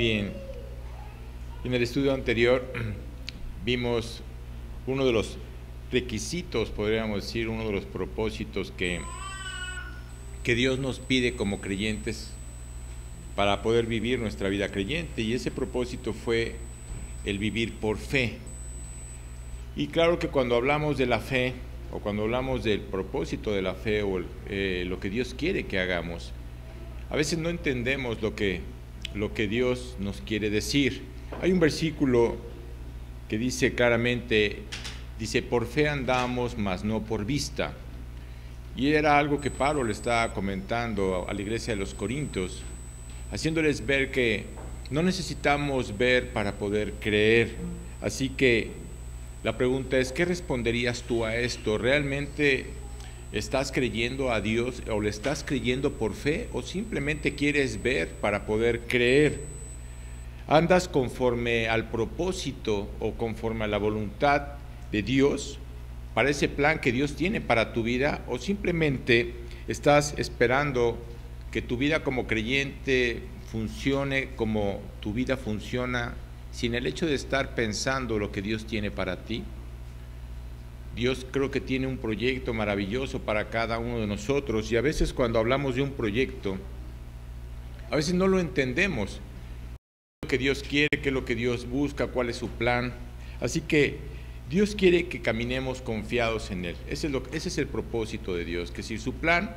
bien. En el estudio anterior vimos uno de los requisitos, podríamos decir, uno de los propósitos que Dios nos pide como creyentes para poder vivir nuestra vida creyente, y ese propósito fue el vivir por fe. Y claro que cuando hablamos de la fe, o cuando hablamos del propósito de la fe, o lo que Dios quiere que hagamos, a veces no entendemos lo que Dios nos quiere decir. Hay un versículo que dice claramente, dice, por fe andamos, mas no por vista. Y era algo que Pablo le estaba comentando a la iglesia de los Corintios, haciéndoles ver que no necesitamos ver para poder creer. Así que la pregunta es, ¿qué responderías tú a esto? ¿Realmente estás creyendo a Dios o le estás creyendo por fe, o simplemente quieres ver para poder creer? ¿Andas conforme al propósito o conforme a la voluntad de Dios para ese plan que Dios tiene para tu vida, o simplemente estás esperando que tu vida como creyente funcione como tu vida funciona sin el hecho de estar pensando lo que Dios tiene para ti? Dios creo que tiene un proyecto maravilloso para cada uno de nosotros, y a veces cuando hablamos de un proyecto, a veces no lo entendemos. ¿Qué es lo que Dios quiere? ¿Qué es lo que Dios busca? ¿Cuál es su plan? Así que Dios quiere que caminemos confiados en Él. Ese es el propósito de Dios, que si su plan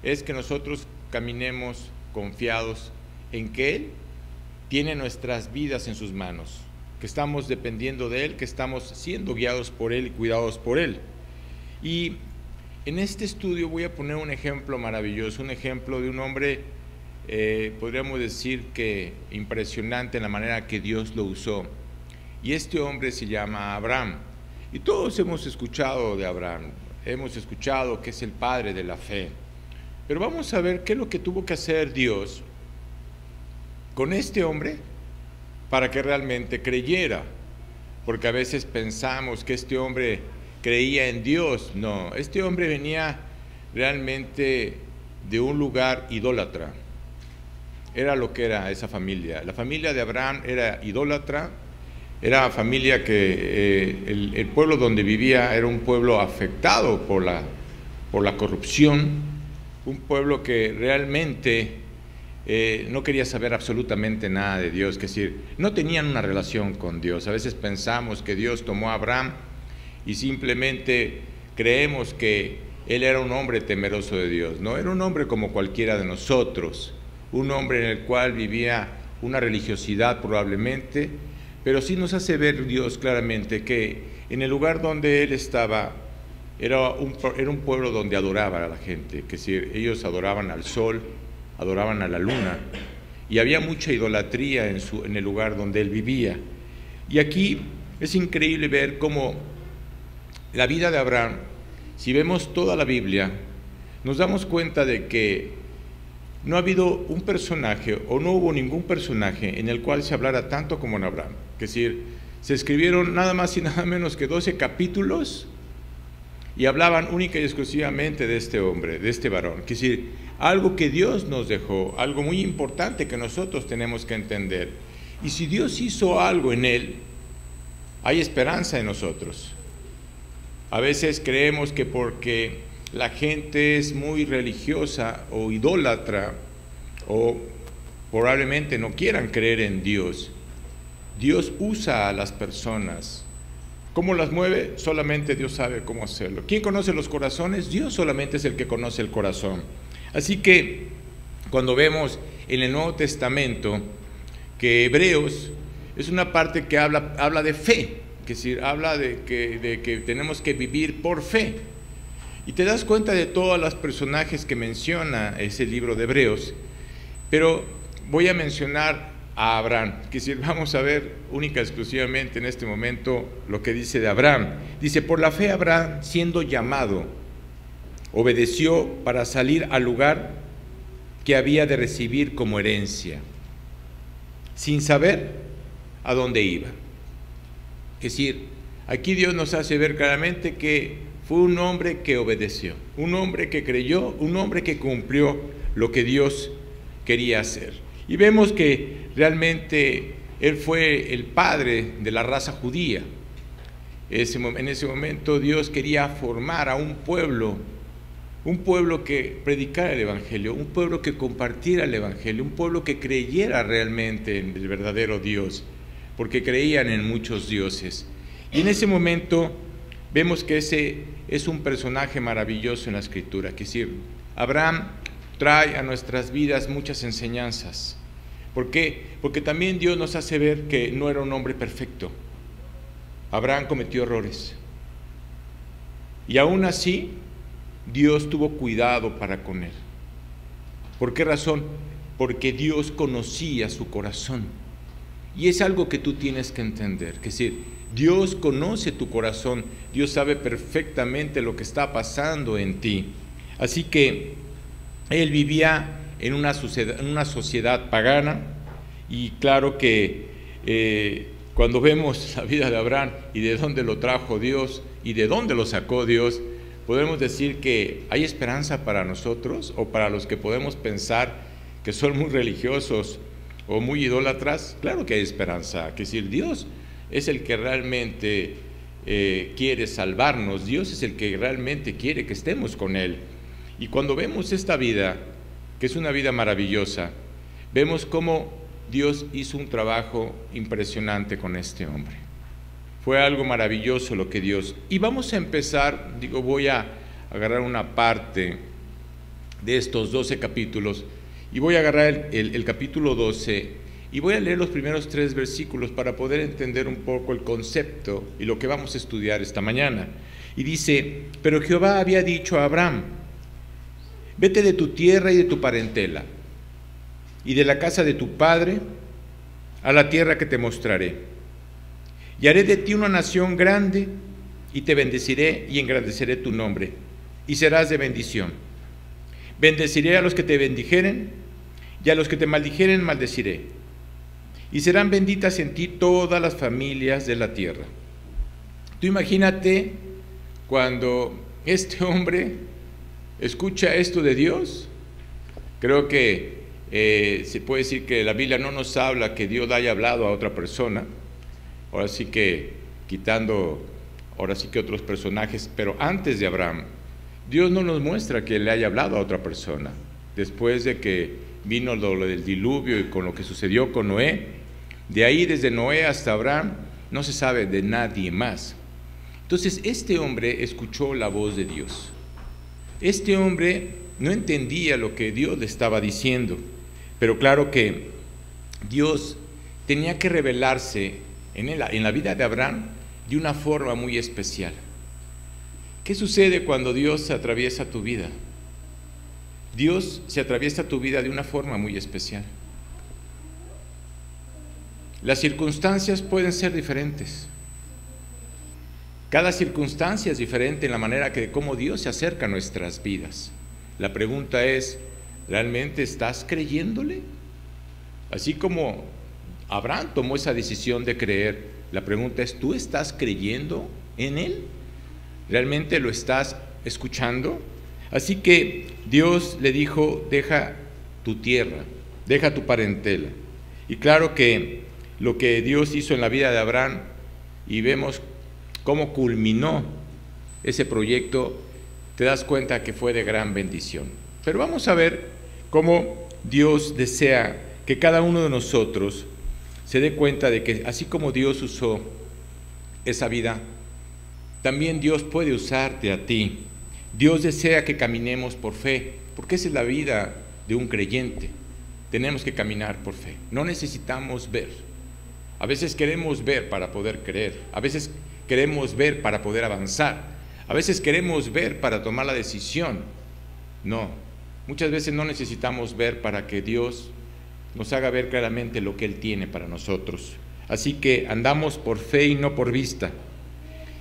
es que nosotros caminemos confiados en que Él tiene nuestras vidas en sus manos, que estamos dependiendo de Él, que estamos siendo guiados por Él y cuidados por Él. Y en este estudio voy a poner un ejemplo maravilloso, un ejemplo de un hombre, podríamos decir que impresionante en la manera que Dios lo usó. Y este hombre se llama Abraham. Y todos hemos escuchado de Abraham, hemos escuchado que es el padre de la fe. Pero vamos a ver qué es lo que tuvo que hacer Dios con este hombre para que realmente creyera, porque a veces pensamos que este hombre creía en Dios. No, este hombre venía realmente de un lugar idólatra. Era lo que era esa familia. La familia de Abraham era idólatra, era familia que el pueblo donde vivía era un pueblo afectado por la corrupción, un pueblo que realmente no quería saber absolutamente nada de Dios, es decir, no tenían una relación con Dios. A veces pensamos que Dios tomó a Abraham y simplemente creemos que él era un hombre temeroso de Dios. No, era un hombre como cualquiera de nosotros, un hombre en el cual vivía una religiosidad probablemente, pero sí nos hace ver Dios claramente que en el lugar donde él estaba era un pueblo donde adoraban a la gente, que si ellos adoraban al sol, adoraban a la luna, y había mucha idolatría en el lugar donde él vivía. Y aquí es increíble ver cómo la vida de Abraham, si vemos toda la Biblia, nos damos cuenta de que no ha habido un personaje, o no hubo ningún personaje en el cual se hablara tanto como en Abraham. Es decir, se escribieron nada más y nada menos que 12 capítulos y hablaban única y exclusivamente de este hombre, de este varón. Es decir, algo que Dios nos dejó, algo muy importante que nosotros tenemos que entender. Y si Dios hizo algo en él, hay esperanza en nosotros. A veces creemos que porque la gente es muy religiosa o idólatra, o probablemente no quieran creer en Dios, Dios usa a las personas. ¿Cómo las mueve? Solamente Dios sabe cómo hacerlo. ¿Quién conoce los corazones? Dios solamente es el que conoce el corazón. Así que cuando vemos en el Nuevo Testamento que Hebreos es una parte que habla de fe, es decir, habla de que tenemos que vivir por fe. Y te das cuenta de todos los personajes que menciona ese libro de Hebreos, pero voy a mencionar a Abraham, que si vamos a ver única y exclusivamente en este momento lo que dice de Abraham. Dice, por la fe Abraham, siendo llamado, obedeció para salir al lugar que había de recibir como herencia, sin saber a dónde iba. Es decir, aquí Dios nos hace ver claramente que fue un hombre que obedeció, un hombre que creyó, un hombre que cumplió lo que Dios quería hacer. Y vemos que realmente él fue el padre de la raza judía. En ese momento Dios quería formar a un pueblo que predicara el Evangelio, un pueblo que compartiera el Evangelio, un pueblo que creyera realmente en el verdadero Dios, porque creían en muchos dioses. Y en ese momento vemos que ese es un personaje maravilloso en la Escritura, que es decir, Abraham trae a nuestras vidas muchas enseñanzas. ¿Por qué? Porque también Dios nos hace ver que no era un hombre perfecto. Abraham cometió errores. Y aún así, Dios tuvo cuidado para con él. ¿Por qué razón? Porque Dios conocía su corazón. Y es algo que tú tienes que entender, que es decir, Dios conoce tu corazón, Dios sabe perfectamente lo que está pasando en ti. Así que él vivía en una sociedad pagana, y claro que cuando vemos la vida de Abraham y de dónde lo trajo Dios y de dónde lo sacó Dios, podemos decir que hay esperanza para nosotros, o para los que podemos pensar que son muy religiosos o muy idólatras. Claro que hay esperanza, que si Dios es el que realmente quiere salvarnos, Dios es el que realmente quiere que estemos con Él. Y cuando vemos esta vida, que es una vida maravillosa, vemos cómo Dios hizo un trabajo impresionante con este hombre. Fue algo maravilloso lo que Dios... Y vamos a empezar, voy a agarrar una parte de estos 12 capítulos, y voy a agarrar el capítulo 12, y voy a leer los primeros 3 versículos para poder entender un poco el concepto y lo que vamos a estudiar esta mañana. Y dice: pero Jehová había dicho a Abraham: vete de tu tierra y de tu parentela, y de la casa de tu padre, a la tierra que te mostraré. Y haré de ti una nación grande, y te bendeciré y engrandeceré tu nombre, y serás de bendición. Bendeciré a los que te bendijeren, y a los que te maldijeren maldeciré. Y serán benditas en ti todas las familias de la tierra. Tú imagínate cuando este hombre escucha esto de Dios. Creo que se puede decir que la Biblia no nos habla que Dios haya hablado a otra persona. Ahora sí que quitando, ahora sí que otros personajes, pero antes de Abraham, Dios no nos muestra que le haya hablado a otra persona. Después de que vino lo del diluvio y con lo que sucedió con Noé, de ahí desde Noé hasta Abraham no se sabe de nadie más. Entonces este hombre escuchó la voz de Dios. Este hombre no entendía lo que Dios le estaba diciendo, pero claro que Dios tenía que revelarse en la vida de Abraham de una forma muy especial. ¿Qué sucede cuando Dios atraviesa tu vida? Dios se atraviesa tu vida de una forma muy especial. Las circunstancias pueden ser diferentes. Cada circunstancia es diferente en la manera de cómo Dios se acerca a nuestras vidas. La pregunta es, ¿realmente estás creyéndole? Así como Abraham tomó esa decisión de creer, la pregunta es, ¿tú estás creyendo en Él? ¿Realmente lo estás escuchando? Así que Dios le dijo: deja tu tierra, deja tu parentela. Y claro que lo que Dios hizo en la vida de Abraham, y vemos cómo culminó ese proyecto, te das cuenta que fue de gran bendición. Pero vamos a ver cómo Dios desea que cada uno de nosotros se dé cuenta de que así como Dios usó esa vida, también Dios puede usarte a ti. Dios desea que caminemos por fe, porque esa es la vida de un creyente. Tenemos que caminar por fe, no necesitamos ver. A veces queremos ver para poder creer, a veces queremos ver para poder avanzar, a veces queremos ver para tomar la decisión. No, muchas veces no necesitamos ver para que Dios nos haga ver claramente lo que Él tiene para nosotros. Así que andamos por fe y no por vista.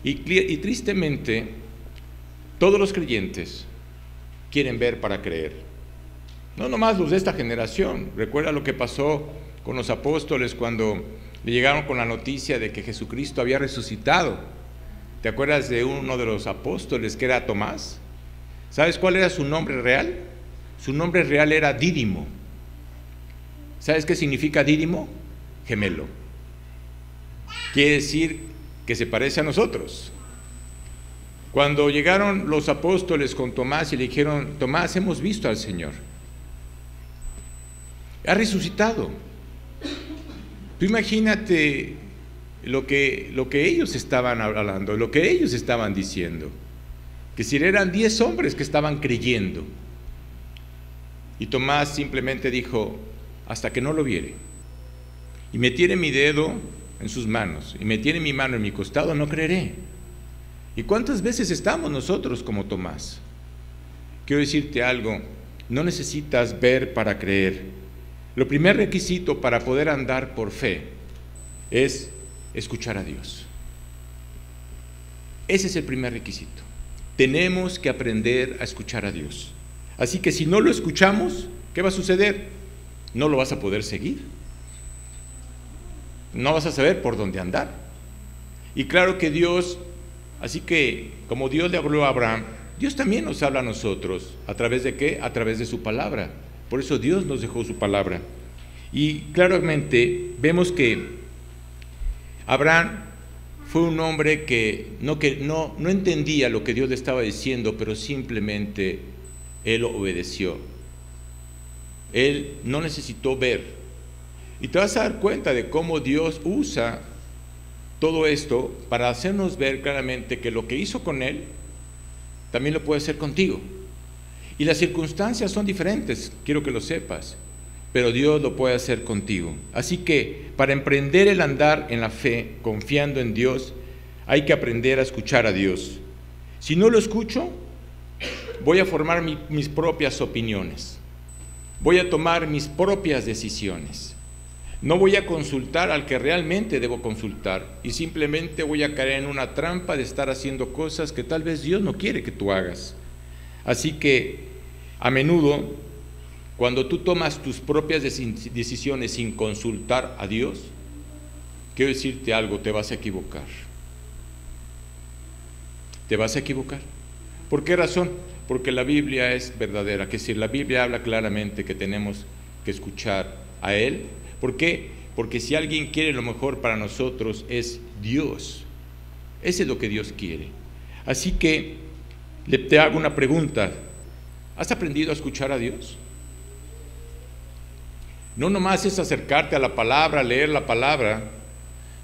Y tristemente, todos los creyentes quieren ver para creer. No nomás los de esta generación. Recuerda lo que pasó con los apóstoles cuando le llegaron con la noticia de que Jesucristo había resucitado. ¿Te acuerdas de uno de los apóstoles que era Tomás? ¿Sabes cuál era su nombre real? Su nombre real era Dídimo. ¿Sabes qué significa dídimo? Gemelo. Quiere decir que se parece a nosotros. Cuando llegaron los apóstoles con Tomás y le dijeron: Tomás, hemos visto al Señor. Ha resucitado. Tú imagínate lo que ellos estaban hablando, lo que ellos estaban diciendo. Que si eran 10 hombres que estaban creyendo. Y Tomás simplemente dijo: hasta que no lo viere y metiere mi dedo en sus manos y metiere mi mano en mi costado, no creeré. ¿Y cuántas veces estamos nosotros como Tomás? Quiero decirte algo: no necesitas ver para creer. Lo primer requisito para poder andar por fe es escuchar a Dios. Ese es el primer requisito. Tenemos que aprender a escuchar a Dios. Así que si no lo escuchamos, ¿qué va a suceder? No lo vas a poder seguir. No vas a saber por dónde andar. Y claro que Dios, así que como Dios le habló a Abraham, Dios también nos habla a nosotros. ¿A través de qué? A través de su palabra. Por eso Dios nos dejó su palabra. Y claramente vemos que Abraham fue un hombre que no entendía lo que Dios le estaba diciendo, pero simplemente él obedeció. Él no necesitó ver. Y te vas a dar cuenta de cómo Dios usa todo esto para hacernos ver claramente que lo que hizo con él también lo puede hacer contigo. Y las circunstancias son diferentes, quiero que lo sepas, pero Dios lo puede hacer contigo. Así que para emprender el andar en la fe, confiando en Dios, hay que aprender a escuchar a Dios. Si no lo escucho, voy a formar mis propias opiniones. Voy a tomar mis propias decisiones. No voy a consultar al que realmente debo consultar y simplemente voy a caer en una trampa de estar haciendo cosas que tal vez Dios no quiere que tú hagas. Así que a menudo, cuando tú tomas tus propias decisiones sin consultar a Dios, quiero decirte algo, te vas a equivocar. Te vas a equivocar. ¿Por qué razón? Porque la Biblia es verdadera, que si la Biblia habla claramente que tenemos que escuchar a Él. ¿Por qué? Porque si alguien quiere lo mejor para nosotros es Dios. Ese es lo que Dios quiere. Así que te hago una pregunta. ¿Has aprendido a escuchar a Dios? No nomás es acercarte a la palabra, leer la palabra,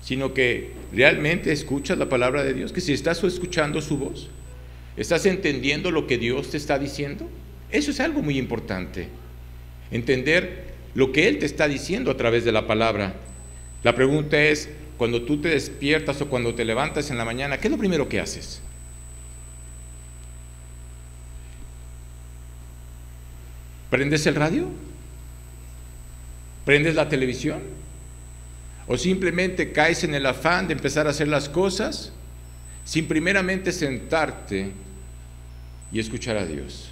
sino que realmente escuchas la palabra de Dios, que si estás escuchando su voz, ¿estás entendiendo lo que Dios te está diciendo? Eso es algo muy importante, entender lo que Él te está diciendo a través de la palabra. La pregunta es, cuando tú te despiertas o cuando te levantas en la mañana, ¿qué es lo primero que haces? ¿Prendes el radio? ¿Prendes la televisión? ¿O simplemente caes en el afán de empezar a hacer las cosas sin primeramente sentarte y escuchar a Dios?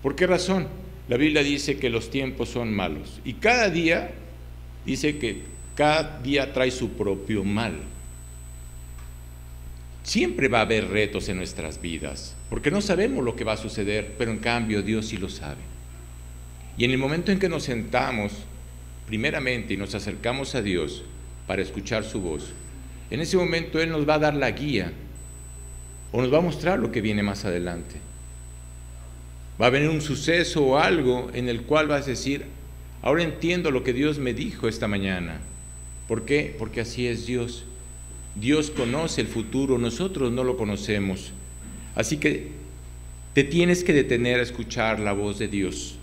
¿Por qué razón? La Biblia dice que los tiempos son malos y cada día dice que cada día trae su propio mal. Siempre va a haber retos en nuestras vidas, porque no sabemos lo que va a suceder, pero en cambio Dios sí lo sabe. Y en el momento en que nos sentamos, primeramente, y nos acercamos a Dios para escuchar su voz, en ese momento Él nos va a dar la guía, o nos va a mostrar lo que viene más adelante. Va a venir un suceso o algo en el cual vas a decir, ahora entiendo lo que Dios me dijo esta mañana. ¿Por qué? Porque así es Dios. Dios conoce el futuro, nosotros no lo conocemos. Así que te tienes que detener a escuchar la voz de Dios.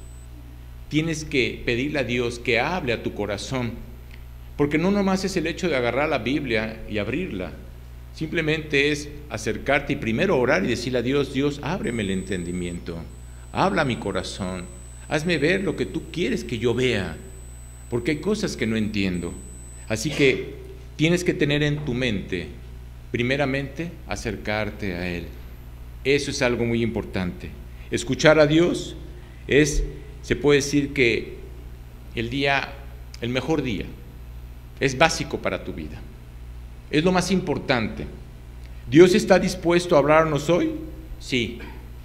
Tienes que pedirle a Dios que hable a tu corazón. Porque no nomás es el hecho de agarrar la Biblia y abrirla. Simplemente es acercarte y primero orar y decirle a Dios, Dios, ábreme el entendimiento. Habla a mi corazón. Hazme ver lo que tú quieres que yo vea. Porque hay cosas que no entiendo. Así que tienes que tener en tu mente, primeramente, acercarte a Él. Eso es algo muy importante. Escuchar a Dios se puede decir que el mejor día, es básico para tu vida. Es lo más importante. ¿Dios está dispuesto a hablarnos hoy? Sí,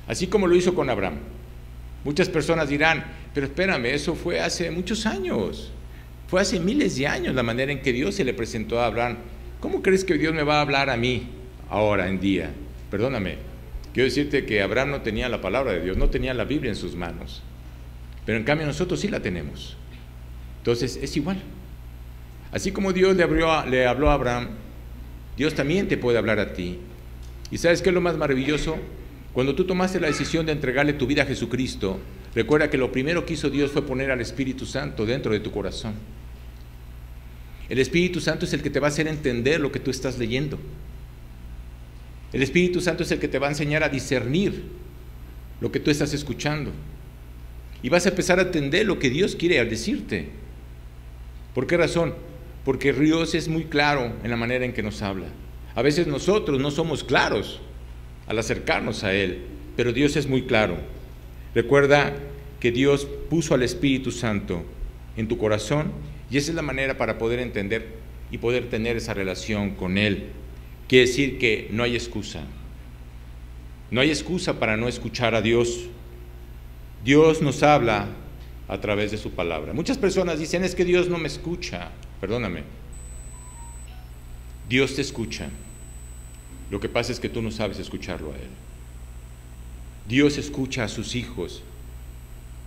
así como lo hizo con Abraham. Muchas personas dirán, Pero espérame, eso fue hace muchos años. Fue hace miles de años la manera en que Dios se le presentó a Abraham. ¿Cómo crees que Dios me va a hablar a mí ahora en día? Perdóname, quiero decirte que Abraham no tenía la palabra de Dios, no tenía la Biblia en sus manos. Pero en cambio nosotros sí la tenemos. Entonces es igual. Así como Dios le habló a Abraham, Dios también te puede hablar a ti. ¿Y sabes qué es lo más maravilloso? Cuando tú tomaste la decisión de entregarle tu vida a Jesucristo, recuerda que lo primero que hizo Dios fue poner al Espíritu Santo dentro de tu corazón. El Espíritu Santo es el que te va a hacer entender lo que tú estás leyendo. El Espíritu Santo es el que te va a enseñar a discernir lo que tú estás escuchando. Y vas a empezar a entender lo que Dios quiere decirte. ¿Por qué razón? Porque Dios es muy claro en la manera en que nos habla. A veces nosotros no somos claros al acercarnos a Él, pero Dios es muy claro. Recuerda que Dios puso al Espíritu Santo en tu corazón y esa es la manera para poder entender y poder tener esa relación con Él. Quiere decir que no hay excusa. No hay excusa para no escuchar a Dios. Dios nos habla a través de su palabra. Muchas personas dicen, es que Dios no me escucha. Perdóname. Dios te escucha. Lo que pasa es que tú no sabes escucharlo a Él. Dios escucha a sus hijos,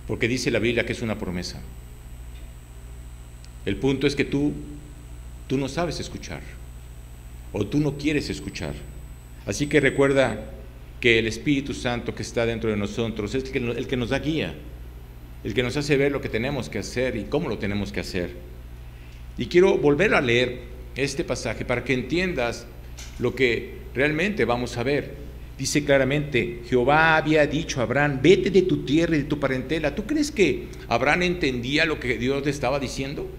porque dice la Biblia que es una promesa. El punto es que tú no sabes escuchar, o tú no quieres escuchar. Así que recuerda que el Espíritu Santo que está dentro de nosotros es el que nos da guía, el que nos hace ver lo que tenemos que hacer y cómo lo tenemos que hacer. Y quiero volver a leer este pasaje para que entiendas lo que realmente vamos a ver. Dice claramente, Jehová había dicho a Abraham, vete de tu tierra y de tu parentela. ¿Tú crees que Abraham entendía lo que Dios le estaba diciendo?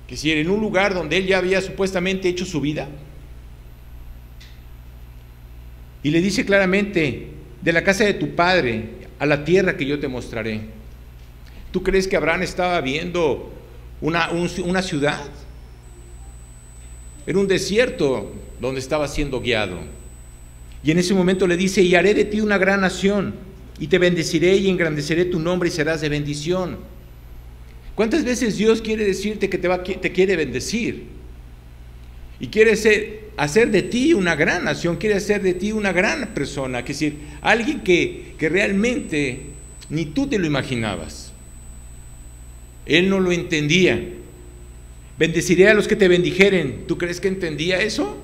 Que si era en un lugar donde él ya había supuestamente hecho su vida. Y le dice claramente, de la casa de tu padre a la tierra que yo te mostraré. ¿Tú crees que Abraham estaba viendo una ciudad? Era un desierto donde estaba siendo guiado. Y en ese momento le dice, y haré de ti una gran nación, y te bendeciré y engrandeceré tu nombre y serás de bendición. ¿Cuántas veces Dios quiere decirte que te quiere bendecir? Y quiere hacer de ti una gran nación, quiere hacer de ti una gran persona, es decir, alguien que realmente ni tú te lo imaginabas. Él no lo entendía. Bendeciré a los que te bendijeren. ¿Tú crees que entendía eso?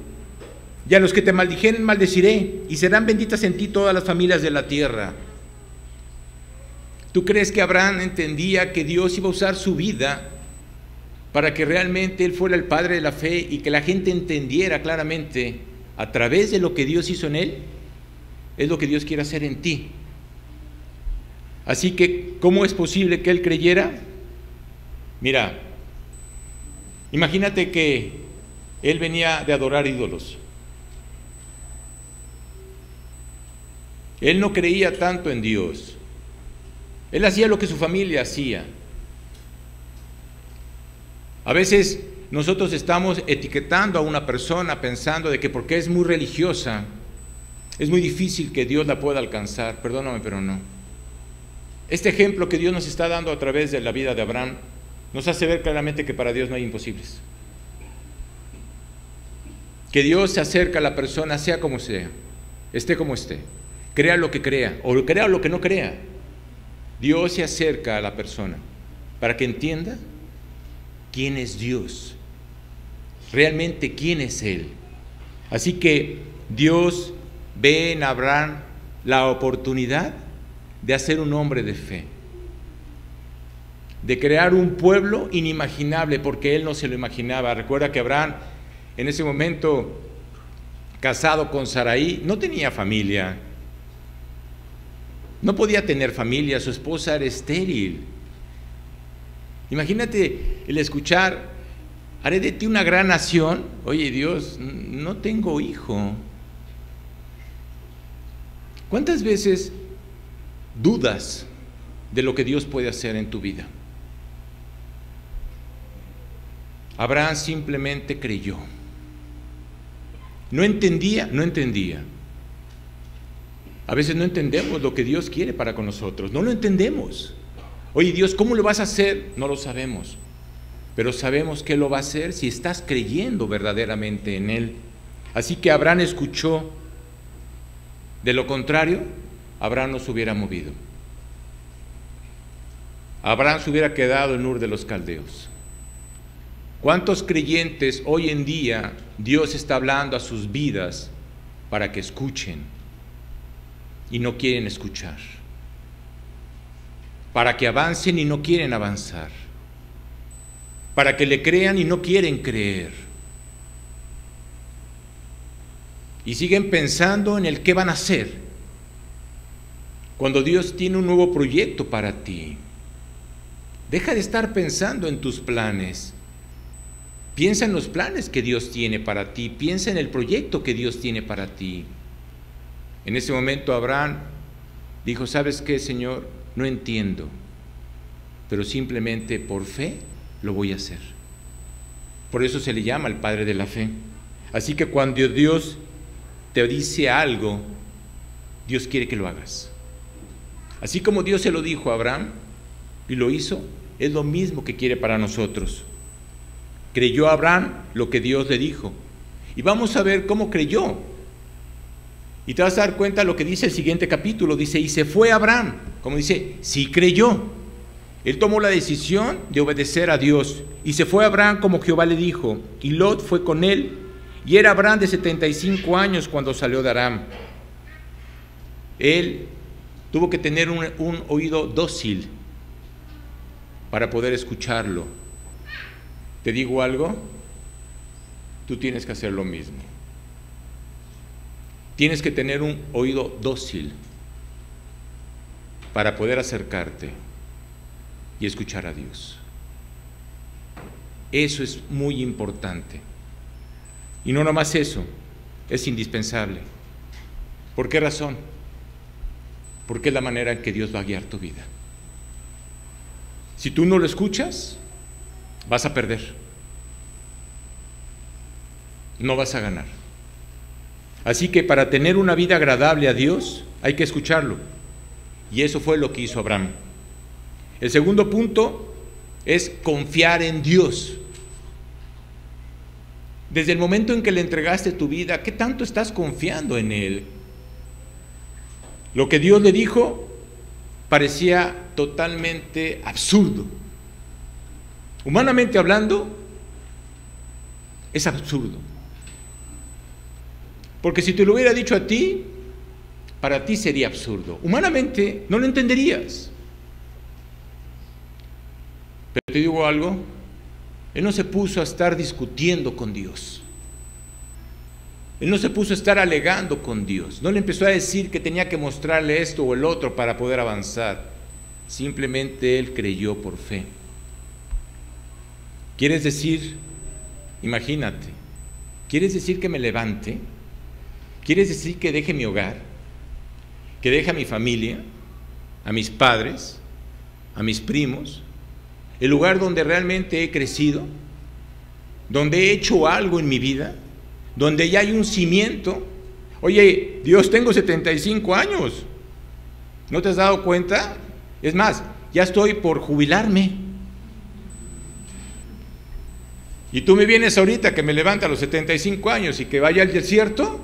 Y a los que te maldijeren maldeciré, y serán benditas en ti todas las familias de la tierra. ¿Tú crees que Abraham entendía que Dios iba a usar su vida para que realmente él fuera el padre de la fe y que la gente entendiera claramente a través de lo que Dios hizo en él? Es lo que Dios quiere hacer en ti. Así que, ¿cómo es posible que él creyera? Mira, imagínate que él venía de adorar ídolos. Él no creía tanto en Dios. Él hacía lo que su familia hacía. A veces nosotros estamos etiquetando a una persona pensando de que porque es muy religiosa, es muy difícil que Dios la pueda alcanzar. Perdóname, pero no. Este ejemplo que Dios nos está dando a través de la vida de Abraham nos hace ver claramente que para Dios no hay imposibles. Que Dios se acerca a la persona, sea como sea, esté como esté, crea lo que crea o crea lo que no crea. Dios se acerca a la persona para que entienda quién es Dios, realmente quién es Él. Así que Dios ve en Abraham la oportunidad de hacer un hombre de fe, de crear un pueblo inimaginable, porque él no se lo imaginaba. Recuerda que Abraham, en ese momento, casado con Sarai, no tenía familia, no podía tener familia, su esposa era estéril. Imagínate el escuchar, haré de ti una gran nación. Oye, Dios, no tengo hijo. ¿Cuántas veces dudas de lo que Dios puede hacer en tu vida? Abraham simplemente creyó. No entendía. A veces no entendemos lo que Dios quiere para con nosotros, no lo entendemos. Oye, Dios, ¿cómo lo vas a hacer? No lo sabemos, pero sabemos que lo va a hacer si estás creyendo verdaderamente en Él. Así que Abraham escuchó, de lo contrario, Abraham no se hubiera movido. Abraham se hubiera quedado en Ur de los Caldeos. ¿Cuántos creyentes hoy en día Dios está hablando a sus vidas para que escuchen y no quieren escuchar? Para que avancen y no quieren avanzar. Para que le crean y no quieren creer. Y siguen pensando en el qué van a hacer, cuando Dios tiene un nuevo proyecto para ti. Deja de estar pensando en tus planes. Piensa en los planes que Dios tiene para ti. Piensa en el proyecto que Dios tiene para ti. En ese momento Abraham dijo, ¿sabes qué, Señor? No entiendo, pero simplemente por fe lo voy a hacer. Por eso se le llama el padre de la fe. Así que cuando Dios te dice algo, Dios quiere que lo hagas. Así como Dios se lo dijo a Abraham y lo hizo, es lo mismo que quiere para nosotros. Creyó Abraham lo que Dios le dijo. Y vamos a ver cómo creyó. Y te vas a dar cuenta de lo que dice el siguiente capítulo. Dice, y se fue Abraham. Como dice, sí creyó. Él tomó la decisión de obedecer a Dios. Y se fue Abraham como Jehová le dijo. Y Lot fue con él. Y era Abraham de 75 años cuando salió de Aram. Él tuvo que tener un oído dócil para poder escucharlo. ¿Te digo algo? Tú tienes que hacer lo mismo. Tienes que tener un oído dócil para poder acercarte y escuchar a Dios. Eso es muy importante. Y no nomás eso, es indispensable. ¿Por qué razón? Porque es la manera en que Dios va a guiar tu vida. Si tú no lo escuchas, vas a perder. No vas a ganar. Así que para tener una vida agradable a Dios, hay que escucharlo. Y eso fue lo que hizo Abraham. El segundo punto es confiar en Dios. Desde el momento en que le entregaste tu vida, ¿qué tanto estás confiando en Él? Lo que Dios le dijo parecía totalmente absurdo. Humanamente hablando, es absurdo. Porque si te lo hubiera dicho a ti, para ti sería absurdo. Humanamente no lo entenderías. Pero te digo algo, Él no se puso a estar discutiendo con Dios. Él no se puso a estar alegando con Dios. No le empezó a decir que tenía que mostrarle esto o el otro para poder avanzar. Simplemente Él creyó por fe. ¿Quieres decir, imagínate, quieres decir que me levante? ¿Quieres decir que deje mi hogar? ¿Que deje a mi familia? ¿A mis padres? ¿A mis primos? ¿El lugar donde realmente he crecido? ¿Donde he hecho algo en mi vida? ¿Donde ya hay un cimiento? Oye, Dios, tengo 75 años. ¿No te has dado cuenta? Es más, ya estoy por jubilarme. Y tú me vienes ahorita que me levanta a los 75 años y que vaya al desierto.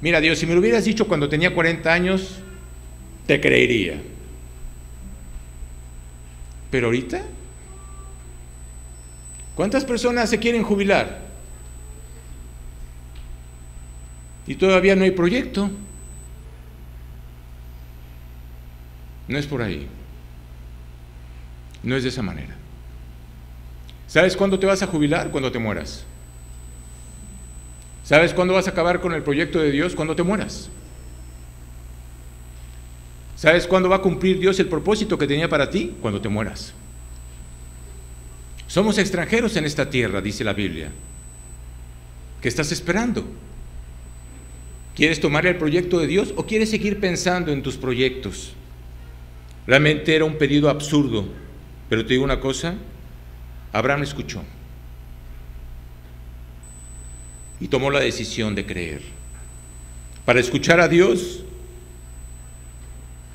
Mira, Dios, si me lo hubieras dicho cuando tenía 40 años, te creería. Pero ahorita, ¿cuántas personas se quieren jubilar? Y todavía no hay proyecto. No es por ahí. No es de esa manera. ¿Sabes cuándo te vas a jubilar? Cuando te mueras. ¿Sabes cuándo vas a acabar con el proyecto de Dios? Cuando te mueras. ¿Sabes cuándo va a cumplir Dios el propósito que tenía para ti? Cuando te mueras. Somos extranjeros en esta tierra, dice la Biblia. ¿Qué estás esperando? ¿Quieres tomar el proyecto de Dios o quieres seguir pensando en tus proyectos? Realmente era un pedido absurdo, pero te digo una cosa, Abraham escuchó y tomó la decisión de creer. Para escuchar a Dios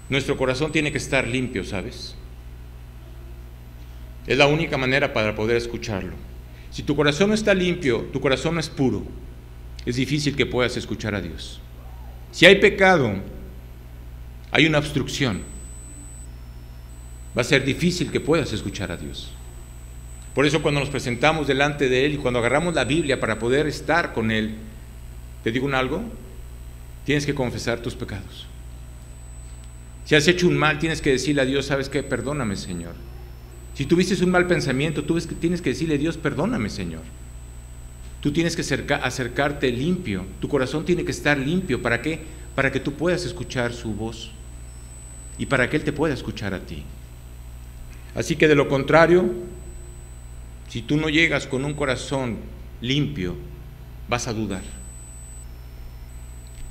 Nuestro corazón tiene que estar limpio, ¿sabes? Es la única manera para poder escucharlo. Si tu corazón no está limpio, tu corazón no es puro, es difícil que puedas escuchar a Dios. Si hay pecado, hay una obstrucción. Va a ser difícil que puedas escuchar a Dios. Por eso cuando nos presentamos delante de Él y cuando agarramos la Biblia para poder estar con Él, ¿te digo algo? Tienes que confesar tus pecados. Si has hecho un mal, tienes que decirle a Dios, ¿sabes qué? Perdóname, Señor. Si tuviste un mal pensamiento, tú tienes que decirle a Dios, perdóname, Señor. Tú tienes que acercarte limpio. Tu corazón tiene que estar limpio. ¿Para qué? Para que tú puedas escuchar su voz y para que Él te pueda escuchar a ti. Así que de lo contrario, si tú no llegas con un corazón limpio, vas a dudar.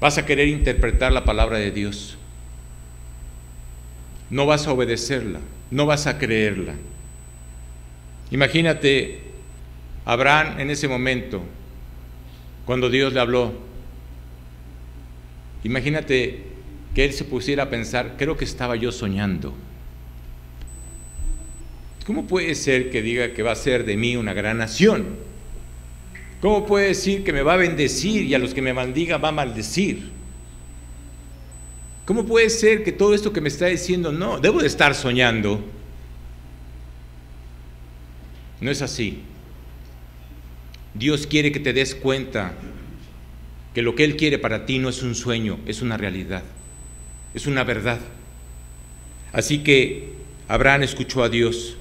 Vas a querer interpretar la palabra de Dios. No vas a obedecerla, no vas a creerla. Imagínate Abraham en ese momento, cuando Dios le habló. Imagínate que él se pusiera a pensar, creo que estaba yo soñando. ¿Cómo puede ser que diga que va a ser de mí una gran nación? ¿Cómo puede decir que me va a bendecir y a los que me maldiga va a maldecir? ¿Cómo puede ser que todo esto que me está diciendo, no, debo de estar soñando? No es así. Dios quiere que te des cuenta que lo que Él quiere para ti no es un sueño, es una realidad, es una verdad. Así que Abraham escuchó a Dios.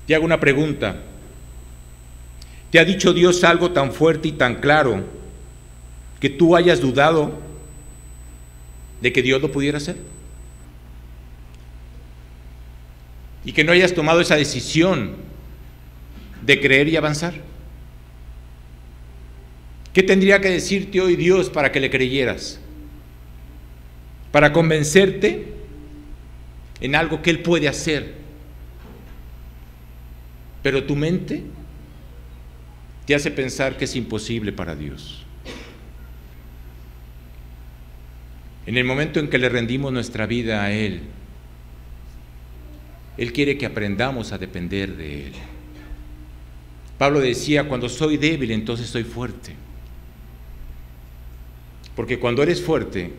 Te hago una pregunta. ¿Te ha dicho Dios algo tan fuerte y tan claro que tú hayas dudado de que Dios lo pudiera hacer? Y que no hayas tomado esa decisión de creer y avanzar. ¿Qué tendría que decirte hoy Dios para que le creyeras? Para convencerte en algo que Él puede hacer. Pero tu mente te hace pensar que es imposible para Dios. En el momento en que le rendimos nuestra vida a Él, Él quiere que aprendamos a depender de Él. Pablo decía, cuando soy débil, entonces soy fuerte. Porque cuando eres fuerte,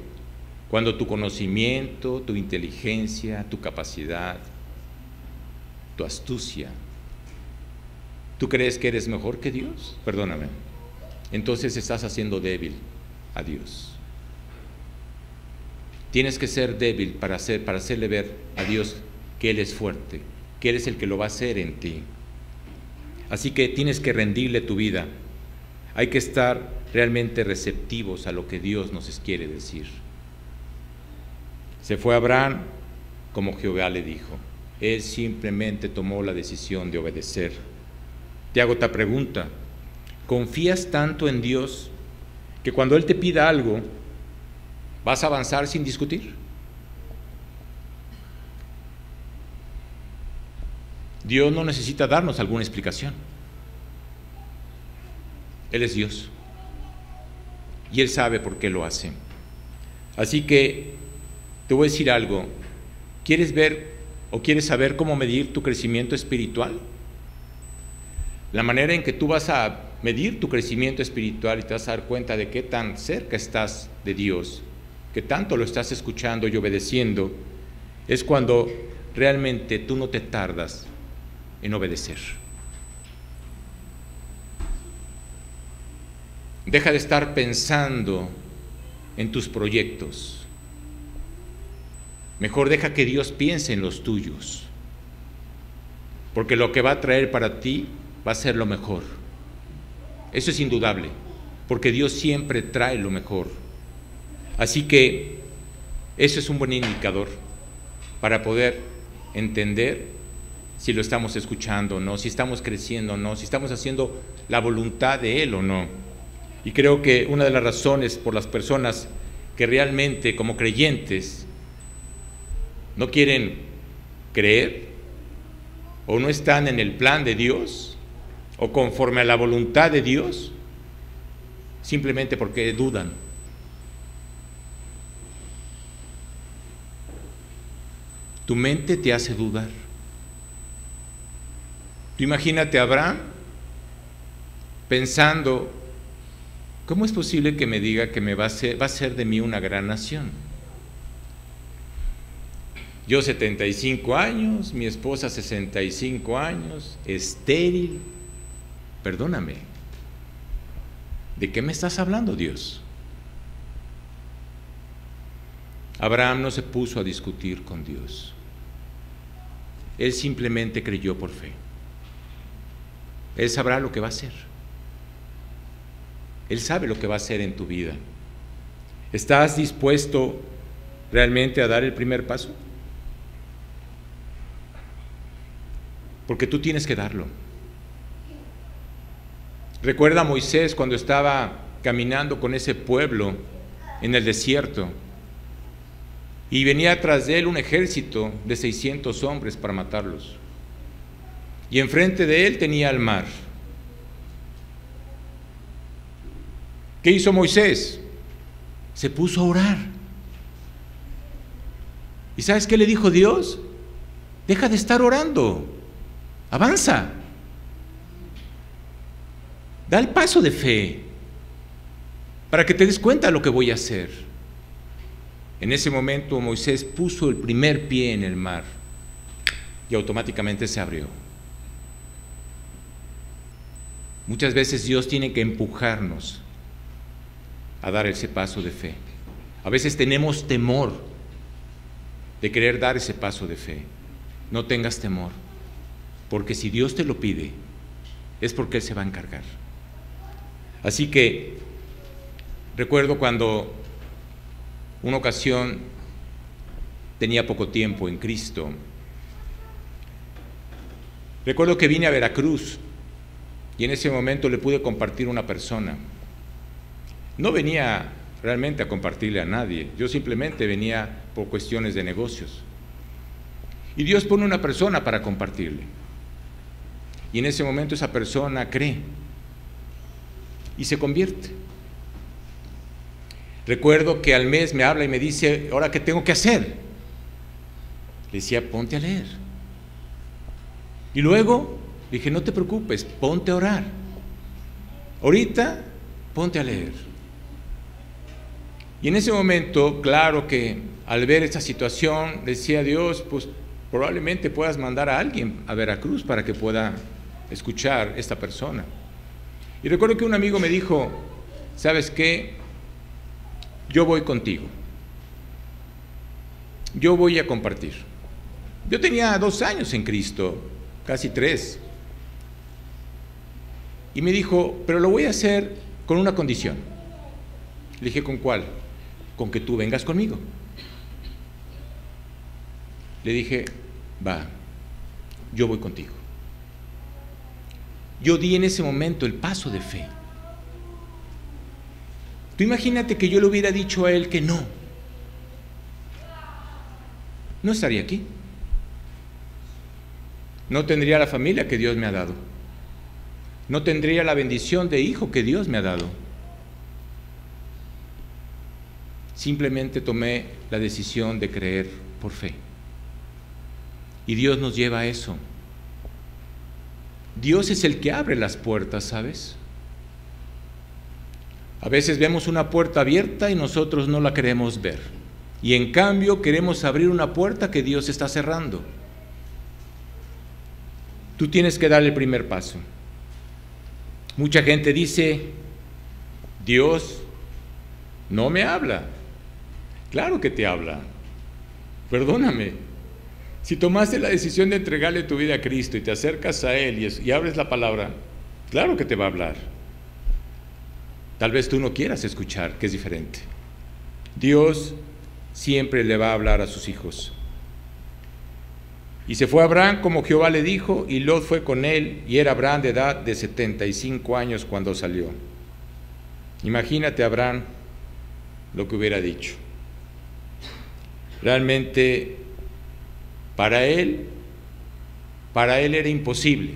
cuando tu conocimiento, tu inteligencia, tu capacidad, tu astucia, ¿tú crees que eres mejor que Dios? Perdóname. Entonces estás haciendo débil a Dios. Tienes que ser débil para hacerle ver a Dios que Él es fuerte, que Él es el que lo va a hacer en ti. Así que tienes que rendirle tu vida. Hay que estar realmente receptivos a lo que Dios nos quiere decir. Se fue Abraham como Jehová le dijo. Él simplemente tomó la decisión de obedecer. Te hago otra pregunta. ¿Confías tanto en Dios que cuando Él te pida algo, vas a avanzar sin discutir? Dios no necesita darnos alguna explicación. Él es Dios. Y Él sabe por qué lo hace. Así que te voy a decir algo. ¿Quieres ver o quieres saber cómo medir tu crecimiento espiritual? La manera en que tú vas a medir tu crecimiento espiritual y te vas a dar cuenta de qué tan cerca estás de Dios, que tanto lo estás escuchando y obedeciendo, es cuando realmente tú no te tardas en obedecer. Deja de estar pensando en tus proyectos. Mejor deja que Dios piense en los tuyos, porque lo que va a traer para ti va a ser lo mejor. Eso es indudable, porque Dios siempre trae lo mejor. Así que eso es un buen indicador para poder entender si lo estamos escuchando o no, si estamos creciendo o no, si estamos haciendo la voluntad de Él o no. Y creo que una de las razones por las personas que realmente como creyentes no quieren creer o no están en el plan de Dios o conforme a la voluntad de Dios, simplemente porque dudan. Tu mente te hace dudar. Tú imagínate a Abraham pensando, ¿cómo es posible que me diga que va a ser de mí una gran nación? Yo 75 años, mi esposa 65 años, estéril. Perdóname, ¿de qué me estás hablando, Dios? Abraham no se puso a discutir con Dios. Él simplemente creyó por fe. Él sabrá lo que va a hacer. Él sabe lo que va a hacer en tu vida. ¿Estás dispuesto realmente a dar el primer paso? Porque tú tienes que darlo. Recuerda a Moisés cuando estaba caminando con ese pueblo en el desierto y venía tras de él un ejército de 600 hombres para matarlos. Y enfrente de él tenía el mar. ¿Qué hizo Moisés? Se puso a orar. ¿Y sabes qué le dijo Dios? Deja de estar orando, avanza. Da el paso de fe para que te des cuenta de lo que voy a hacer. En ese momento Moisés puso el primer pie en el mar y automáticamente se abrió. Muchas veces Dios tiene que empujarnos a dar ese paso de fe. A veces tenemos temor de querer dar ese paso de fe. No tengas temor, porque si Dios te lo pide, es porque Él se va a encargar. Así que recuerdo cuando una ocasión tenía poco tiempo en Cristo. Recuerdo que vine a Veracruz y en ese momento le pude compartir a una persona. No venía realmente a compartirle a nadie, yo simplemente venía por cuestiones de negocios. Y Dios pone una persona para compartirle. Y en ese momento esa persona cree y se convierte. Recuerdo que al mes me habla y me dice, ¿ahora qué tengo que hacer? Le decía, ponte a leer. Y luego le dije, no te preocupes, ponte a orar. Ahorita, ponte a leer. Y en ese momento, claro que al ver esta situación, decía Dios, pues probablemente puedas mandar a alguien a Veracruz para que pueda escuchar esta persona. Y recuerdo que un amigo me dijo, ¿sabes qué? Yo voy contigo. Yo voy a compartir. Yo tenía 2 años en Cristo, casi 3. Y me dijo, pero lo voy a hacer con una condición. Le dije, ¿con cuál? Con que tú vengas conmigo. Le dije, va, yo voy contigo. Yo di en ese momento el paso de fe. Tú imagínate que yo le hubiera dicho a él que no. No estaría aquí. No tendría la familia que Dios me ha dado. No tendría la bendición de hijo que Dios me ha dado. Simplemente tomé la decisión de creer por fe. Y Dios nos lleva a eso. Dios es el que abre las puertas, ¿sabes? A veces vemos una puerta abierta y nosotros no la queremos ver. Y en cambio queremos abrir una puerta que Dios está cerrando. Tú tienes que dar el primer paso. Mucha gente dice, Dios no me habla. Claro que te habla. Perdóname. Si tomaste la decisión de entregarle tu vida a Cristo y te acercas a Él y abres la palabra, claro que te va a hablar. Tal vez tú no quieras escuchar, que es diferente. Dios siempre le va a hablar a sus hijos. Y se fue Abraham como Jehová le dijo, y Lot fue con él, y era Abraham de edad de 75 años cuando salió. Imagínate Abraham lo que hubiera dicho. Realmente para él era imposible.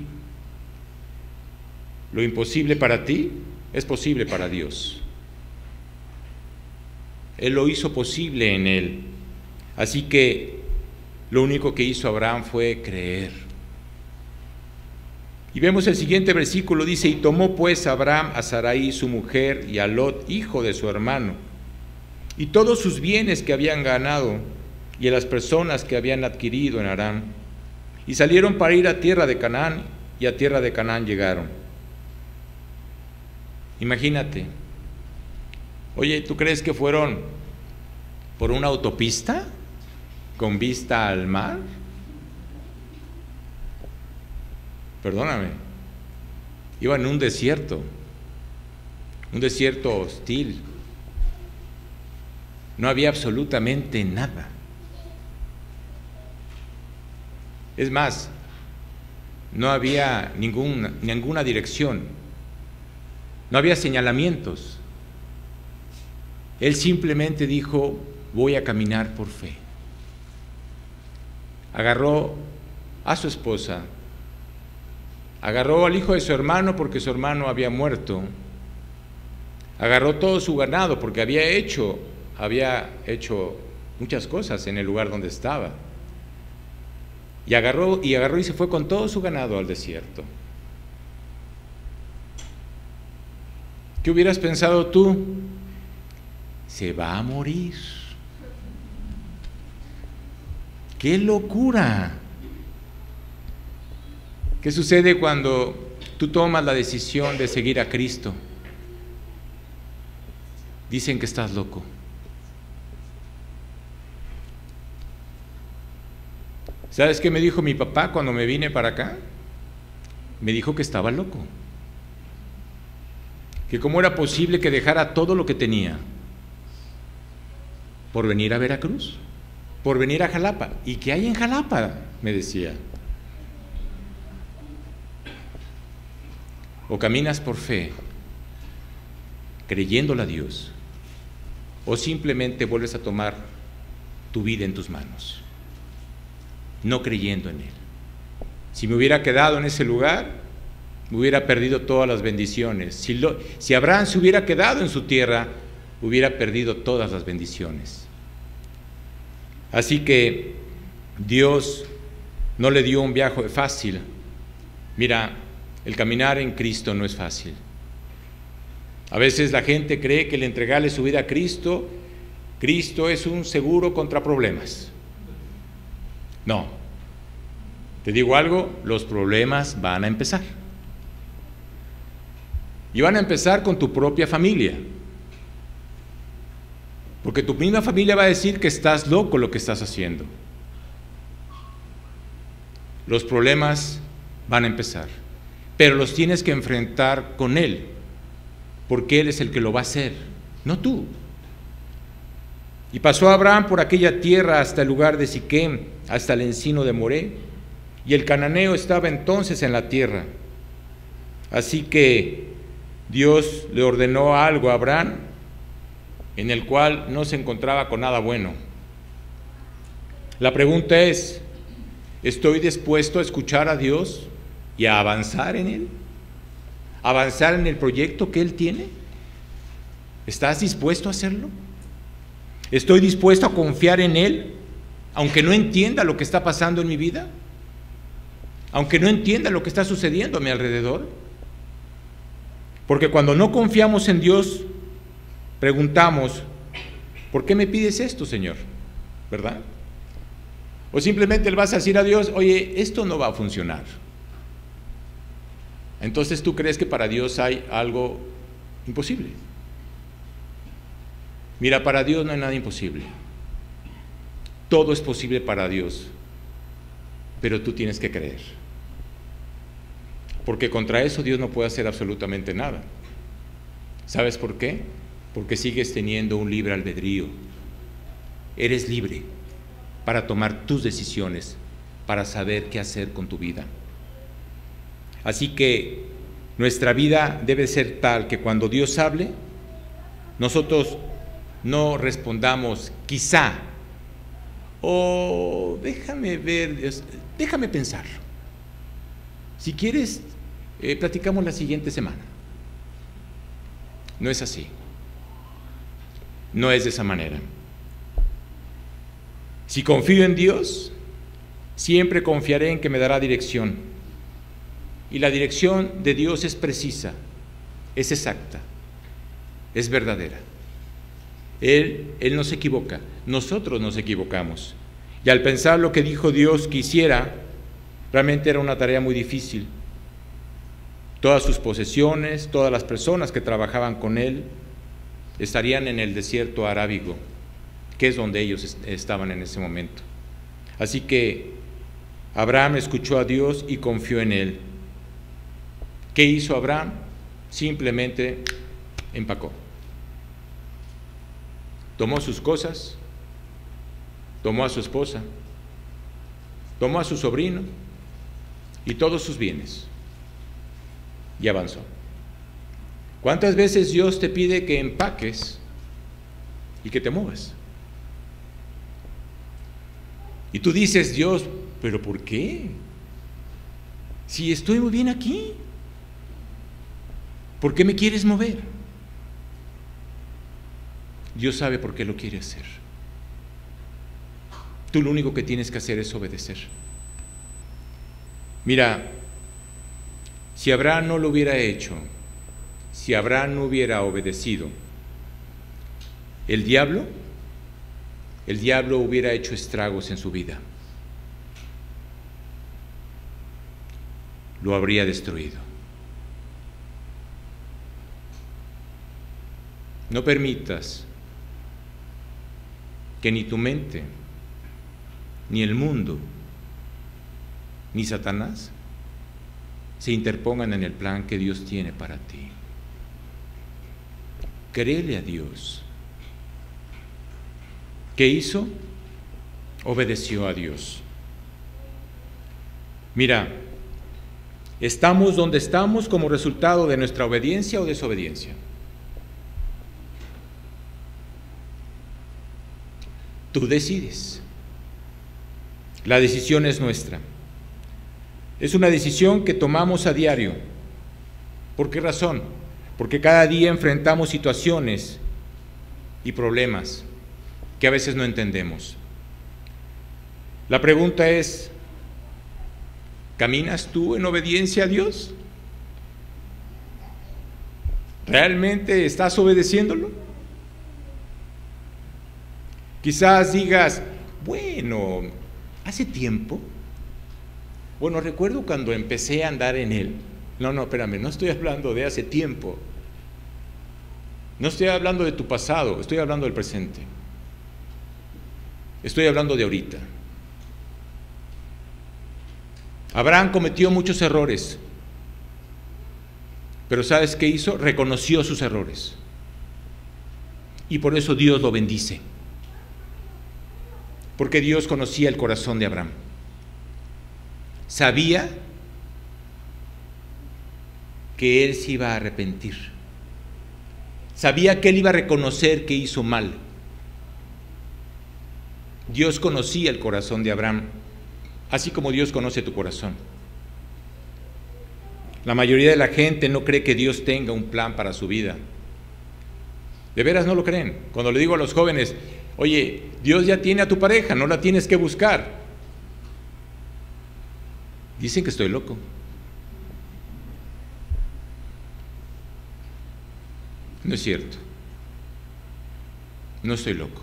Lo imposible para ti es posible para Dios. Él lo hizo posible en él. Así que lo único que hizo Abraham fue creer. Y vemos el siguiente versículo, dice: y tomó pues Abraham a Sarai su mujer y a Lot, hijo de su hermano, y todos sus bienes que habían ganado y a las personas que habían adquirido en Harán, y salieron para ir a tierra de Canaán, y a tierra de Canaán llegaron. Imagínate, oye, ¿tú crees que fueron por una autopista con vista al mar? Perdóname, iban en un desierto hostil, no había absolutamente nada. Es más, no había ninguna dirección, no había señalamientos. Él simplemente dijo: voy a caminar por fe. Agarró a su esposa, agarró al hijo de su hermano porque su hermano había muerto, agarró todo su ganado porque había hecho muchas cosas en el lugar donde estaba, y agarró y se fue con todo su ganado al desierto. ¿Qué hubieras pensado tú? Se va a morir. ¡Qué locura! ¿Qué sucede cuando tú tomas la decisión de seguir a Cristo? Dicen que estás loco. ¿Sabes qué me dijo mi papá cuando me vine para acá? Me dijo que estaba loco. Que cómo era posible que dejara todo lo que tenía por venir a Veracruz, por venir a Jalapa. ¿Y qué hay en Jalapa?, me decía. O caminas por fe, creyéndole a Dios, o simplemente vuelves a tomar tu vida en tus manos, no creyendo en Él. Si me hubiera quedado en ese lugar, me hubiera perdido todas las bendiciones. Si Abraham se hubiera quedado en su tierra, hubiera perdido todas las bendiciones. Así que Dios no le dio un viaje fácil. Mira, el caminar en Cristo no es fácil. A veces la gente cree que el entregarle su vida a Cristo es un seguro contra problemas. No. Te digo algo, los problemas van a empezar. Y van a empezar con tu propia familia. Porque tu misma familia va a decir que estás loco lo que estás haciendo. Los problemas van a empezar, pero los tienes que enfrentar con Él, porque Él es el que lo va a hacer, no tú. Y pasó Abraham por aquella tierra hasta el lugar de Siquem, hasta el encino de Moré, y el cananeo estaba entonces en la tierra. Así que Dios le ordenó algo a Abraham, en el cual no se encontraba con nada bueno. La pregunta es: ¿estoy dispuesto a escuchar a Dios y a avanzar en Él? ¿Avanzar en el proyecto que Él tiene? ¿Estás dispuesto a hacerlo? ¿Estoy dispuesto a confiar en Él, aunque no entienda lo que está pasando en mi vida? Aunque no entienda lo que está sucediendo a mi alrededor. Porque cuando no confiamos en Dios, preguntamos: ¿por qué me pides esto, Señor? ¿Verdad? O simplemente le vas a decir a Dios: oye, esto no va a funcionar. Entonces tú crees que para Dios hay algo imposible. Mira, para Dios no hay nada imposible. Todo es posible para Dios, pero tú tienes que creer. Porque contra eso Dios no puede hacer absolutamente nada. ¿Sabes por qué? Porque sigues teniendo un libre albedrío. Eres libre para tomar tus decisiones, para saber qué hacer con tu vida. Así que nuestra vida debe ser tal que cuando Dios hable, nosotros no respondamos quizá, o déjame ver, déjame pensarlo. Si quieres, platicamos la siguiente semana. No es así. No es de esa manera. Si confío en Dios, Siempre confiaré en que me dará dirección. Y la dirección de Dios es precisa, es exacta, es verdadera. Él no se equivoca, nosotros nos equivocamos. Y al pensar lo que dijo Dios que hiciera, realmente era una tarea muy difícil. Todas sus posesiones, todas las personas que trabajaban con él, estarían en el desierto arábigo, que es donde ellos estaban en ese momento. Así que Abraham escuchó a Dios y confió en él. ¿Qué hizo Abraham? Simplemente empacó. Tomó sus cosas, tomó a su esposa, tomó a su sobrino y todos sus bienes y avanzó. ¿Cuántas veces Dios te pide que empaques y que te muevas? Y tú dices, Dios, ¿pero por qué? Si estoy muy bien aquí, ¿por qué me quieres mover? Dios sabe por qué lo quiere hacer. Tú lo único que tienes que hacer es obedecer. Mira, si Abraham no lo hubiera hecho, si Abraham no hubiera obedecido, el diablo hubiera hecho estragos en su vida. Lo habría destruido. No permitas que ni tu mente, ni el mundo, ni Satanás se interpongan en el plan que Dios tiene para ti. Créele a Dios. ¿Qué hizo? Obedeció a Dios. Mira, estamos donde estamos como resultado de nuestra obediencia o desobediencia. Tú decides. La decisión es nuestra. Es una decisión que tomamos a diario. ¿Por qué razón? Porque cada día enfrentamos situaciones y problemas que a veces no entendemos. La pregunta es, ¿caminas tú en obediencia a Dios? ¿Realmente estás obedeciéndolo? Quizás digas, bueno, hace tiempo, bueno, recuerdo cuando empecé a andar en él. No, espérame, no estoy hablando de hace tiempo. No estoy hablando de tu pasado, estoy hablando del presente. Estoy hablando de ahorita. Abraham cometió muchos errores, pero ¿sabes qué hizo? Reconoció sus errores. Y por eso Dios lo bendice. Porque Dios conocía el corazón de Abraham. Sabía que él se iba a arrepentir. Sabía que él iba a reconocer que hizo mal. Dios conocía el corazón de Abraham, así como Dios conoce tu corazón. La mayoría de la gente no cree que Dios tenga un plan para su vida. De veras no lo creen. Cuando le digo a los jóvenes, oye, Dios ya tiene a tu pareja, no la tienes que buscar. Dicen que estoy loco. No es cierto. No estoy loco.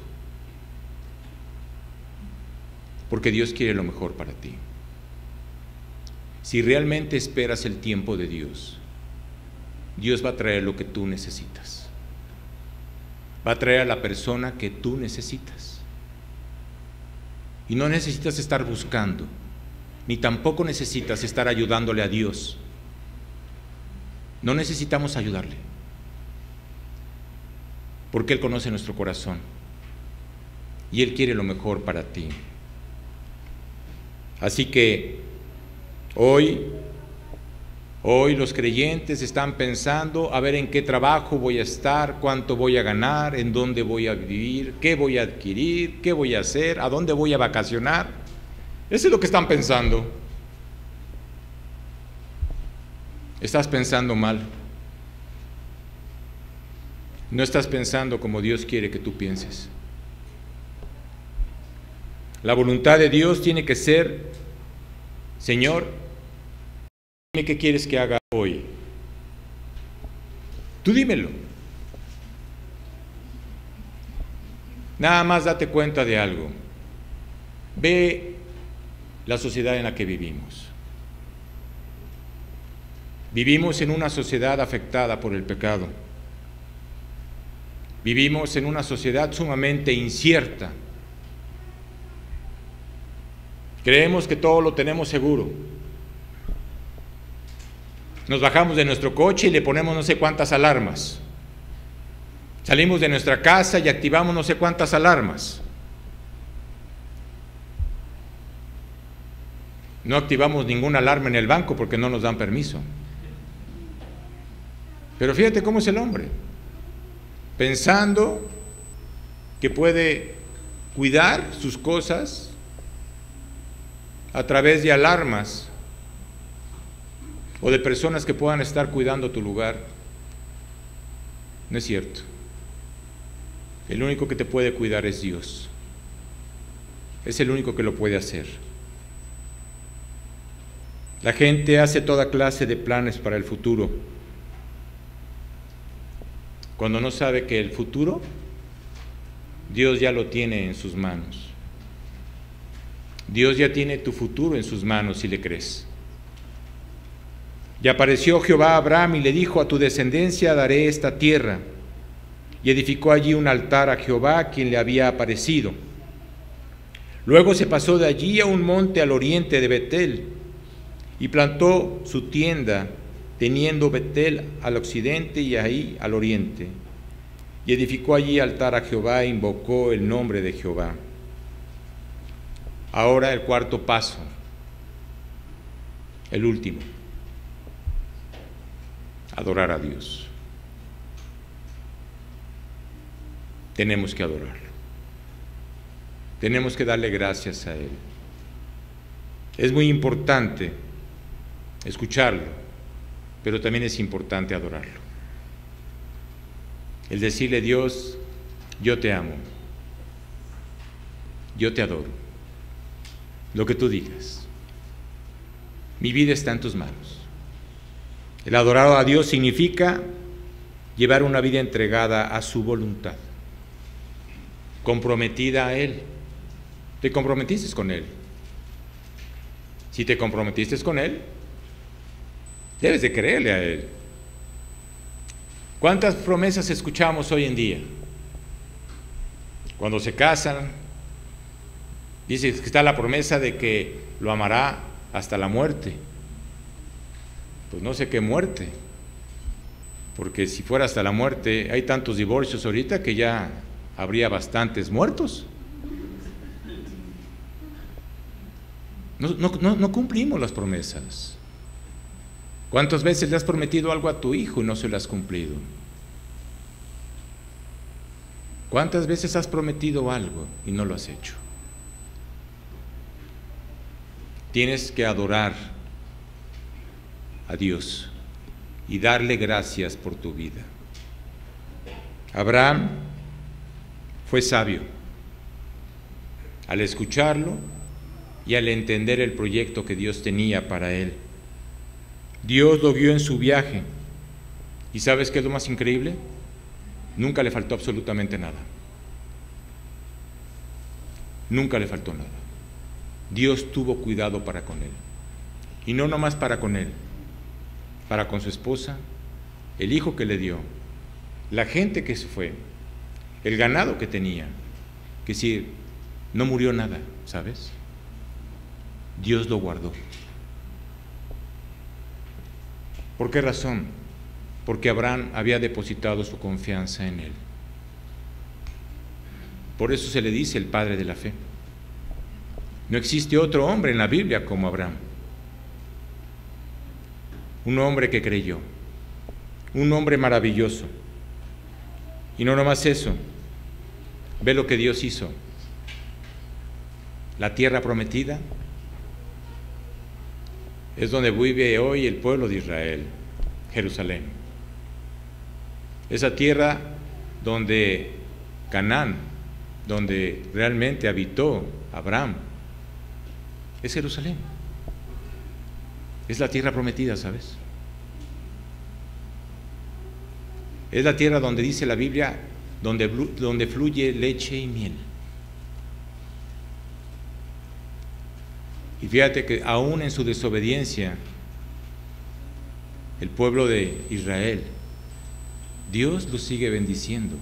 Porque Dios quiere lo mejor para ti. Si realmente esperas el tiempo de Dios, Dios va a traer lo que tú necesitas. Va a traer a la persona que tú necesitas. Y no necesitas estar buscando, ni tampoco necesitas estar ayudándole a Dios. No necesitamos ayudarle, porque Él conoce nuestro corazón y Él quiere lo mejor para ti. Así que hoy los creyentes están pensando a ver en qué trabajo voy a estar, cuánto voy a ganar, en dónde voy a vivir, qué voy a adquirir, qué voy a hacer, a dónde voy a vacacionar. Eso es lo que están pensando. Estás pensando mal. No estás pensando como Dios quiere que tú pienses. La voluntad de Dios tiene que ser: Señor, dime qué quieres que haga hoy. Tú dímelo. Nada más date cuenta de algo. Ve la sociedad en la que vivimos. Vivimos en una sociedad afectada por el pecado. Vivimos en una sociedad sumamente incierta. Creemos que todo lo tenemos seguro. Nos bajamos de nuestro coche y le ponemos no sé cuántas alarmas. Salimos de nuestra casa y activamos no sé cuántas alarmas. No activamos ninguna alarma en el banco porque no nos dan permiso. Pero fíjate cómo es el hombre, pensando que puede cuidar sus cosas a través de alarmas o de personas que puedan estar cuidando tu lugar. No es cierto. El único que te puede cuidar es Dios. Es el único que lo puede hacer. La gente hace toda clase de planes para el futuro, cuando no sabe que el futuro Dios ya lo tiene en sus manos. Dios ya tiene tu futuro en sus manos si le crees. Y apareció Jehová a Abraham y le dijo: a tu descendencia daré esta tierra. Y edificó allí un altar a Jehová, quien le había aparecido. Luego se pasó de allí a un monte al oriente de Betel y plantó su tienda, teniendo Betel al occidente y ahí al oriente. Y edificó allí altar a Jehová e invocó el nombre de Jehová. Ahora el cuarto paso, el último: adorar a Dios. Tenemos que adorarlo. Tenemos que darle gracias a Él. Es muy importante escucharlo, pero también es importante adorarlo. El decirle: Dios, yo te amo, yo te adoro, lo que tú digas, mi vida está en tus manos. El adorar a Dios significa llevar una vida entregada a su voluntad, comprometida a Él. Te comprometiste con Él. Si te comprometiste con Él, debes de creerle a Él. ¿Cuántas promesas escuchamos hoy en día? Cuando se casan, dice que está la promesa de que lo amará hasta la muerte. Pues no sé qué muerte, porque si fuera hasta la muerte, hay tantos divorcios ahorita que ya habría bastantes muertos. No cumplimos las promesas. ¿Cuántas veces le has prometido algo a tu hijo y no se lo has cumplido? ¿Cuántas veces has prometido algo y no lo has hecho? Tienes que adorar a Dios y darle gracias por tu vida. Abraham fue sabio al escucharlo y al entender el proyecto que Dios tenía para él. Dios lo guió en su viaje. ¿Y sabes qué es lo más increíble? Nunca le faltó absolutamente nada. Nunca le faltó nada. Dios tuvo cuidado para con él. Y no nomás para con él, para con su esposa, el hijo que le dio, la gente que se fue, el ganado que tenía, que si no murió nada, ¿sabes? Dios lo guardó. ¿Por qué razón? Porque Abraham había depositado su confianza en él. Por eso se le dice el padre de la fe. No existe otro hombre en la Biblia como Abraham. Un hombre que creyó, un hombre maravilloso. Y no nomás eso, ve lo que Dios hizo. La tierra prometida es donde vive hoy el pueblo de Israel, Jerusalén. Esa tierra donde Canaán, donde realmente habitó Abraham, es Jerusalén. Es la tierra prometida, ¿sabes? Es la tierra donde dice la Biblia, donde fluye leche y miel. Y fíjate que aún en su desobediencia, el pueblo de Israel, Dios lo sigue bendiciendo.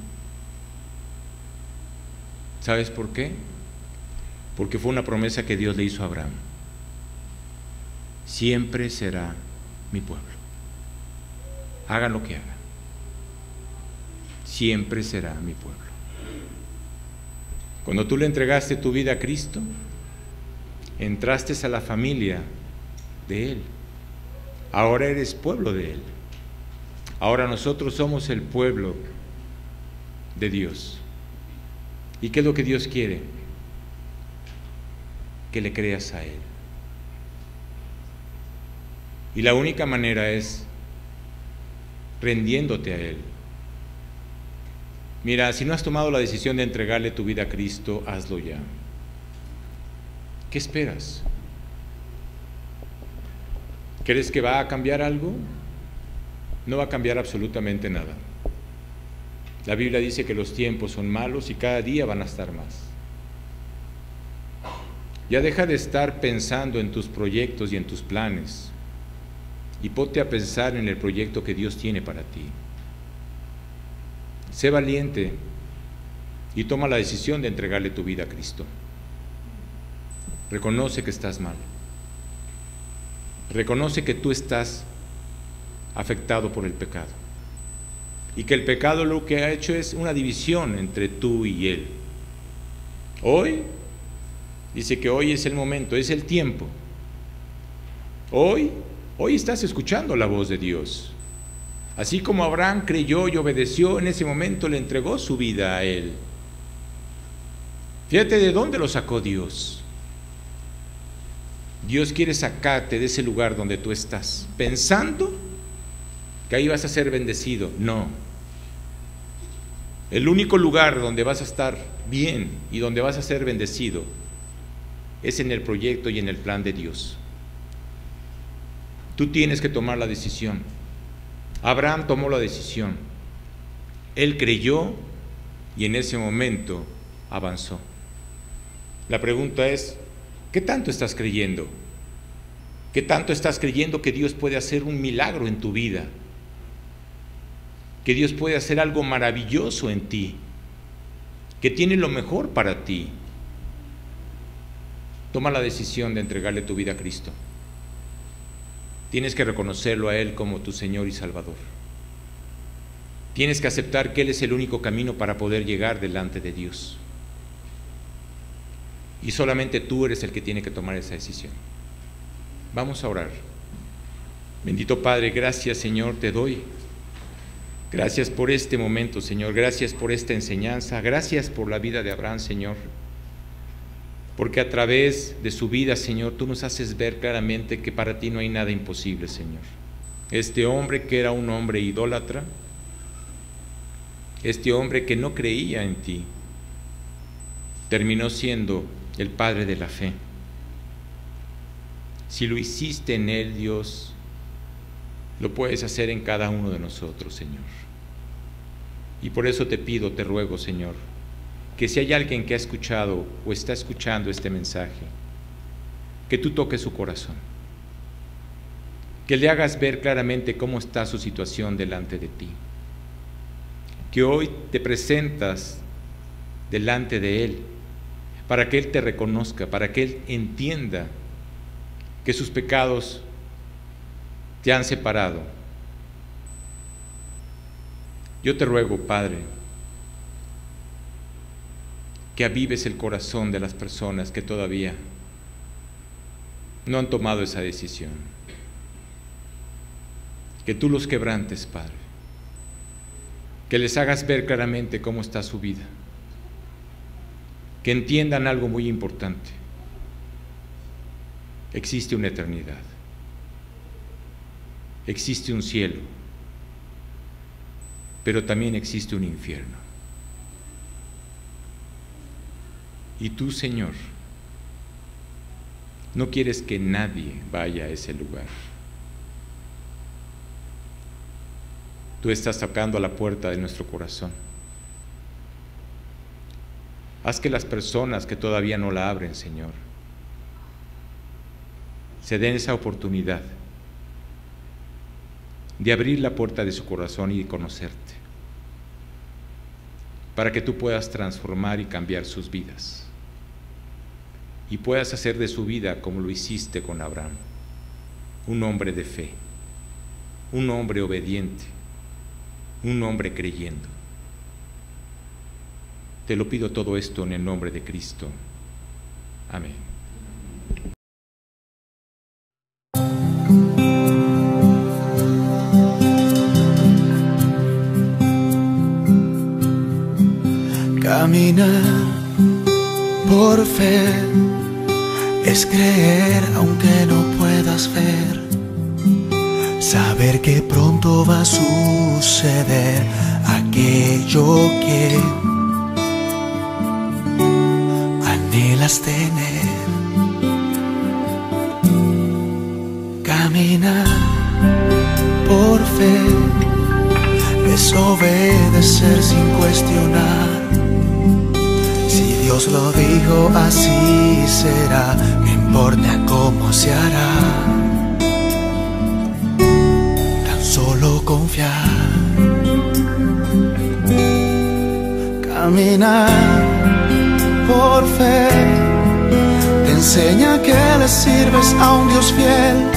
¿Sabes por qué? Porque fue una promesa que Dios le hizo a Abraham. Siempre será mi pueblo. Hagan lo que hagan. Siempre será mi pueblo. Cuando tú le entregaste tu vida a Cristo, entraste a la familia de Él. Ahora eres pueblo de Él. Ahora nosotros somos el pueblo de Dios. ¿Y qué es lo que Dios quiere? Que le creas a Él. Y la única manera es rendiéndote a Él. Mira, si no has tomado la decisión de entregarle tu vida a Cristo, hazlo ya. ¿Qué esperas? ¿Crees que va a cambiar algo? No va a cambiar absolutamente nada. La Biblia dice que los tiempos son malos y cada día van a estar más. Ya deja de estar pensando en tus proyectos y en tus planes y ponte a pensar en el proyecto que Dios tiene para ti. Sé valiente y toma la decisión de entregarle tu vida a Cristo. Reconoce que estás mal. Reconoce que tú estás afectado por el pecado y que el pecado lo que ha hecho es una división entre tú y Él. Hoy, dice que hoy es el momento, es el tiempo. Hoy estás escuchando la voz de Dios. Así como Abraham creyó y obedeció, en ese momento le entregó su vida a Él. Fíjate de dónde lo sacó Dios. Dios quiere sacarte de ese lugar donde tú estás, pensando que ahí vas a ser bendecido. No. El único lugar donde vas a estar bien y donde vas a ser bendecido es en el proyecto y en el plan de Dios. Tú tienes que tomar la decisión. Abraham tomó la decisión. Él creyó y en ese momento avanzó. La pregunta es, ¿qué tanto estás creyendo? ¿Qué tanto estás creyendo que Dios puede hacer un milagro en tu vida? Que Dios puede hacer algo maravilloso en ti, que tiene lo mejor para ti. Toma la decisión de entregarle tu vida a Cristo. Tienes que reconocerlo a Él como tu Señor y Salvador. Tienes que aceptar que Él es el único camino para poder llegar delante de Dios. Y solamente tú eres el que tiene que tomar esa decisión. Vamos a orar. Bendito Padre, gracias Señor te doy. Gracias por este momento, Señor. Gracias por esta enseñanza. Gracias por la vida de Abraham, Señor. Porque a través de su vida, Señor, tú nos haces ver claramente que para ti no hay nada imposible, Señor. Este hombre que era un hombre idólatra, este hombre que no creía en ti, terminó siendo el padre de la fe. Si lo hiciste en él, Dios, lo puedes hacer en cada uno de nosotros, Señor. Y por eso te pido, te ruego, Señor, que si hay alguien que ha escuchado o está escuchando este mensaje, que tú toques su corazón, que le hagas ver claramente cómo está su situación delante de ti, que hoy te presentas delante de Él, para que Él te reconozca, para que Él entienda que sus pecados te han separado. Yo te ruego, Padre, que avives el corazón de las personas que todavía no han tomado esa decisión. Que tú los quebrantes, Padre. Que les hagas ver claramente cómo está su vida. Que entiendan algo muy importante. Existe una eternidad. Existe un cielo. Pero también existe un infierno. Y tú, Señor, No quieres que nadie vaya a ese lugar. Tú estás tocando a la puerta de nuestro corazón. Haz que las personas que todavía no la abren, Señor, se den esa oportunidad de abrir la puerta de su corazón y de conocerte, para que tú puedas transformar y cambiar sus vidas, y puedas hacer de su vida como lo hiciste con Abraham, un hombre de fe, un hombre obediente, un hombre creyendo. Te lo pido todo esto en el nombre de Cristo. Amén. Caminar por fe es creer aunque no puedas ver, saber que pronto va a suceder aquello que anhelas tener. Caminar por fe es obedecer sin cuestionar. Si Dios lo dijo, así será, no importa cómo se hará. Tan solo confiar. Caminar por fe te enseña que le sirves a un Dios fiel,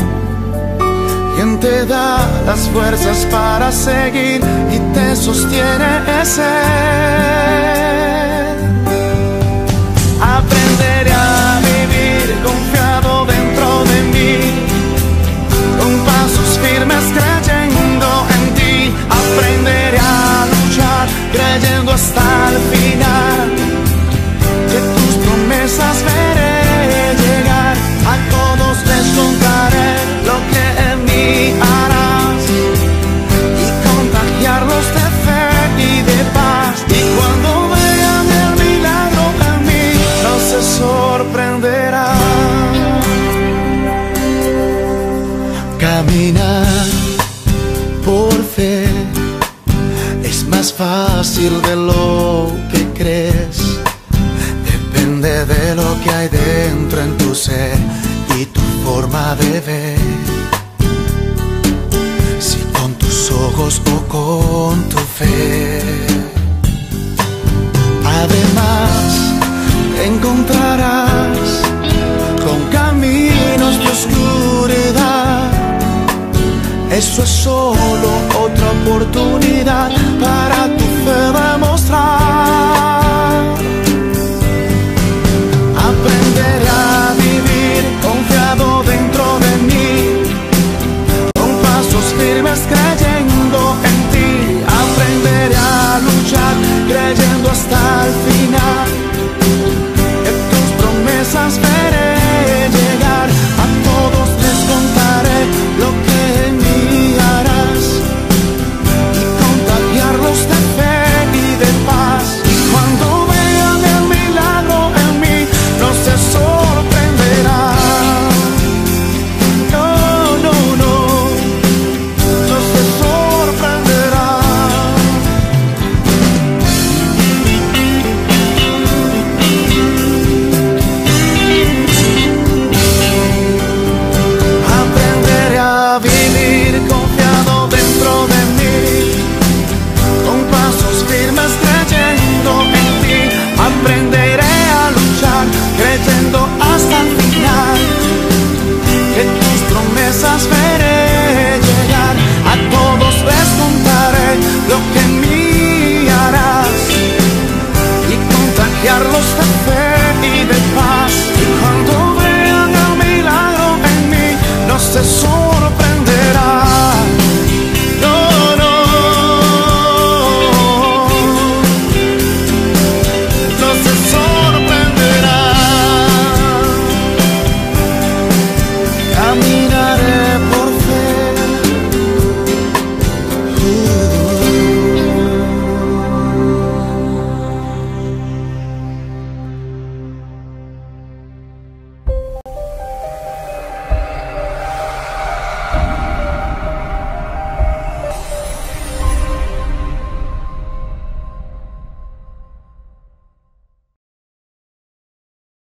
quien te da las fuerzas para seguir y te sostiene ese. Aprenderé a vivir confiado dentro de mí, con pasos firmes creyendo en ti. Aprenderé a luchar creyendo hasta el final, que tus promesas veré llegar. A todos les contaré lo que en mí harás, y contagiarlos de fe y de paz. Y cuando vean el milagro en mí, no se sorprenderán. Caminar por fe es más fácil de lo que crees. Depende de lo que hay dentro en tu ser y tu forma de ver. Si con tus ojos o con tu fe. Además, te encontrarás con caminos de oscuridad. Eso es solo otra oportunidad para tu fe demostrar. Aprenderé a vivir confiado dentro de mí, con pasos firmes creyendo en ti. Aprenderé a luchar creyendo hasta el final, que tus promesas veré llegar. A todos les contaré lo que en mí harás, y contagiarlos de fe y de paz. Y cuando vean el milagro en mí, no se sorprenderán. No, no, no, no se sorprenderán. Aprenderé a vivir confiado dentro de mí, con pasos firmes creyendo en ti. Aprenderé a luchar creyendo hasta el final, que tus promesas veré llegar. A todos les contaré lo que en mí harás, y contagiarlos de fe y de paz. Y cuando vean el milagro en mí, no se sorprenderán.